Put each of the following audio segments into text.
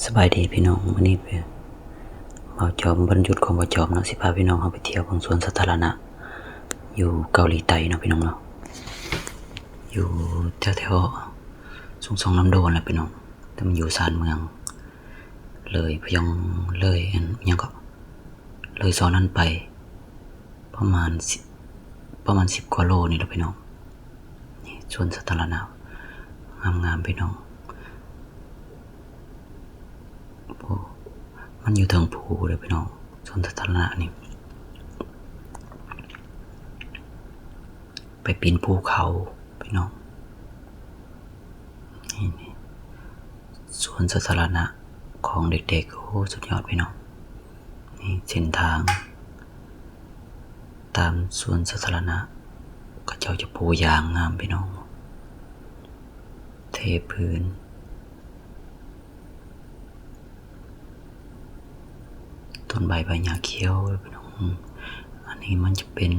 สบายดีพี่น้องวันนี้เป็นบ่าวจอมบรรยุทธ์ของบ่าวจอมเนาะสิพาพี่น้องเขาไปเที่ยวของสวนสาธารณะอยู่เกาหลีใต้เนาะพี่น้องเนาะอยู่แถวๆสงน้ำโดนแหละพี่น้องแต่มันอยู่ชานเมืองเลยพยองเลยยังก็เลยซอยนั้นไปประมาณ10กว่าโลนี่แหละพี่น้องนี่สวนสาธารณะงามๆพี่น้องมันอยู่ทางภูเลยพี่น้องสวนสาธารณะนี่ไปปีนภูเขาพี่น้องนี่สวนสาธารณะของเด็กๆโอ้สุดยอดพี่น้องนี่เส้นทางตามสวนสาธารณะก็เจ้าจะปูยางงามพี่น้องเทพื้นต้นใบหญ้าเขียวพี่น้องอันนี้มัน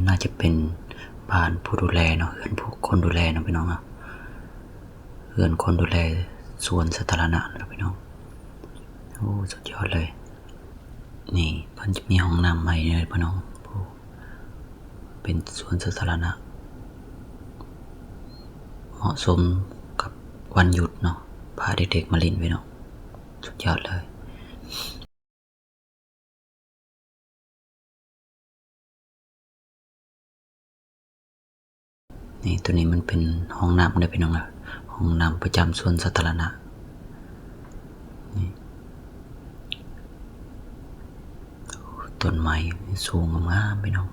น่าจะเป็นบ้านผู้ดูแลเนาะเฮือนผู้คนดูแลเนาะพี่น้องเนาะเฮือนคนดูแลสวนสาธารณะนะพี่น้องโอ้สุดยอดเลยนี่มันจะมีห้องน้ำใหม่เลยพี่น้องเป็นสวนสาธารณะเหมาะสมกับวันหยุดเนาะพาเด็กๆมาเล่นพี่น้องสุดยอดเลยนี่ตัวนี้มันเป็นห้องน้ำเลยพี่น้องนะห้องน้ำประจำสวนสาธารณะนี่ต้นไม้สูงงามพี่น้อง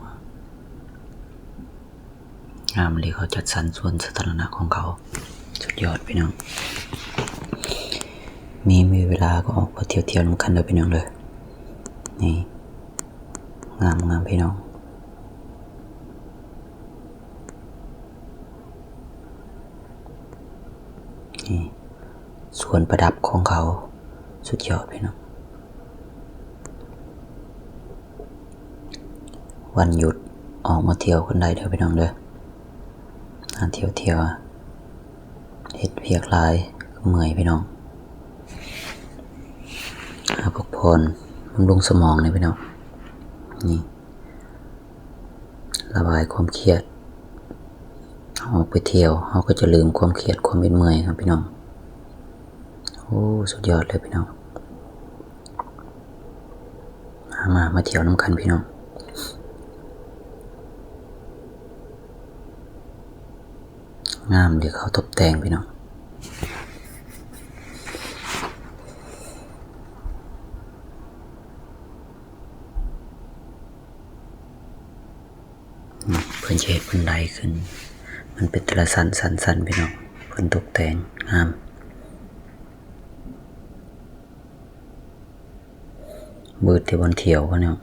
งามเลยเขาจัดสรรสวนสาธารณะของเขาสุดยอดพี่น้องมีเวลาก็ออกมาเที่ยวน้ำกันเลยพี่น้องเลยนี่งามพี่น้องนี่สวนประดับของเขาสุดยอดพี่น้องวันหยุดออกมาเที่ยวกันได้เด้อพี่น้องเด้อเที่ยวเฮ็ดเวียกหลายก็เมื่อยพี่น้องพักผ่อนบำรุงสมองเลยพี่น้องนี่ระบายความเครียดออกไปเที่ยวเขาก็จะลืมความเครียดความเป็นเมื่อยครับพี่น้องโอ้สุดยอดเลยพี่น้องมาเที่ยวน้ำกันพี่น้องงามเดี๋ยวเขาตกแต่งพี่น้องเพื่อนเช็ดบันไดขึ้นมันเป็นแต่ละสันพี่น้องเพื่อนตกแต่งงามเบิดที่บนเที่ยวก็เนี่ย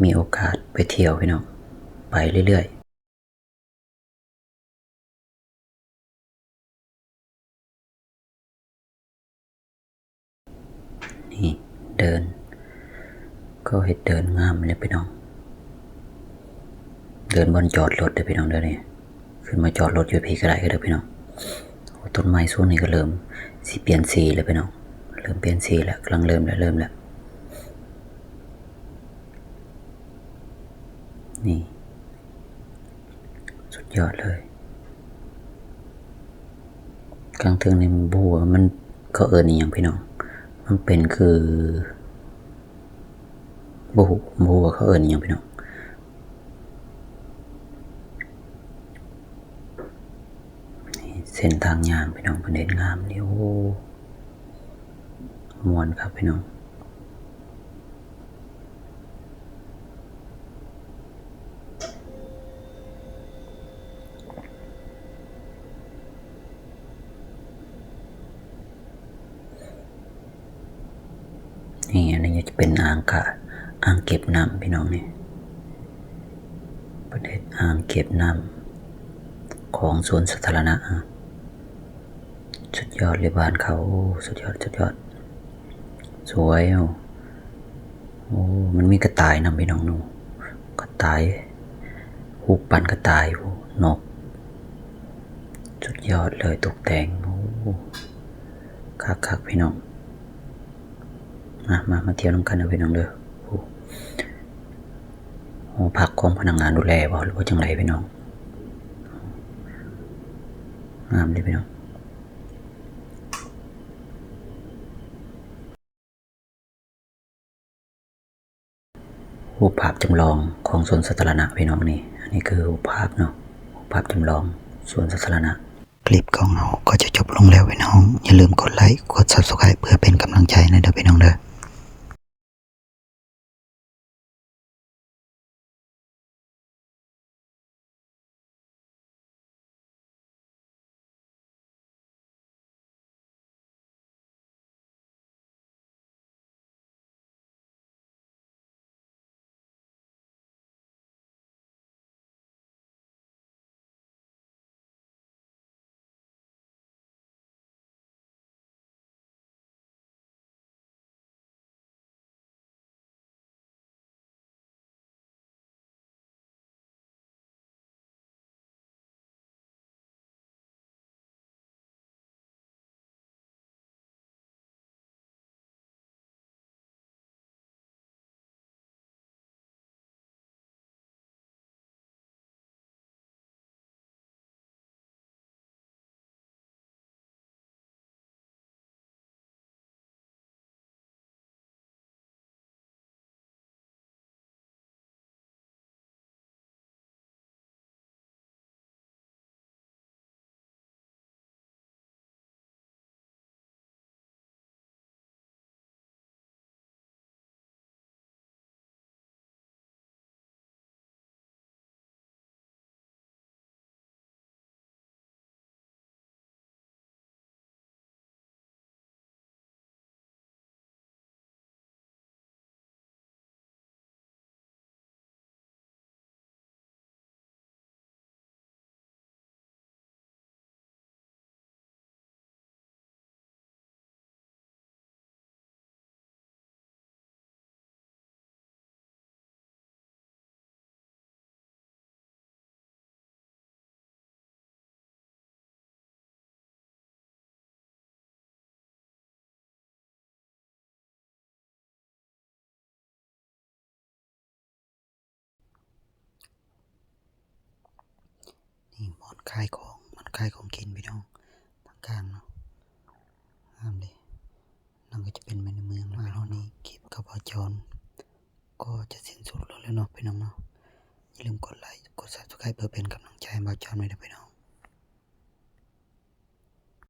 มีโอกาสไปเที่ยวพี่น้องไปเรื่อยๆนี่เดินก็เห็นเดินงามเลยพี่น้องเดินบนจอดรถเด้อพี่น้องเด้อนี่ขึ้นมาจอดรถอยู่พี่ก็ได้ก็เด้อพี่น้องต้นไม้ส่วนนี้ก็เริ่มสิเปลี่ยนสีแล้วพี่น้องเริ่มเปลี่ยนสีแล้วกำลังเริ่มแล้วนี่สุดยอดเลยกลางเทิงในบัวมันก็อีหยังพี่น้องมันเป็นคือบัวเขาอีหยังพี่น้องเส้นทางย่างพี่น้องประเด็นงามนี่โอ้มวนครับพี่น้องนี่อันนี้จะเป็นอ่างเก็บน้ำพี่น้องนี่ประเด็นอ่างเก็บน้ำของสวนสาธารณะสุดยอดเลยบ้านเขาสุดยอดสวยโอ้มันมีกระต่ายนำพี่น้องนูกระต่ายหูปันกระต่ายนกสุดยอดเลยตกแต่งโอ้คักพี่น้อง มาเที่ยวนํกันเด้อพี่น้องเด้อโอ้พักของพนักงานดูแลบ่หรือว่าจังได๋พี่น้องงามเลยพี่น้องรูปภาพจำลองของสวนสาธารณะพี่น้องนี่อันนี้คือรูปภาพเนาะภาพจำลองสวนสาธารณะคลิปของเราก็จะจบลงแล้วพี่น้องอย่าลืมกดไลค์กด Subscribe เพื่อเป็นกำลังใจนะเด้อพี่น้องเด้อนี่หมอนคายของกินพี่น้องทางกลางเนาะงามดินั่นก็จะเป็นในเมืองแล้วเนาะนี่คลิปกับจรก็จะสิ้นสุดลงแล้วเนาะพี่น้องเนาะอย่าลืมกดไลค์กด Subscribe เพื่อเป็นกำลังใจให้บ่าวจรด้วยนะพี่น้อง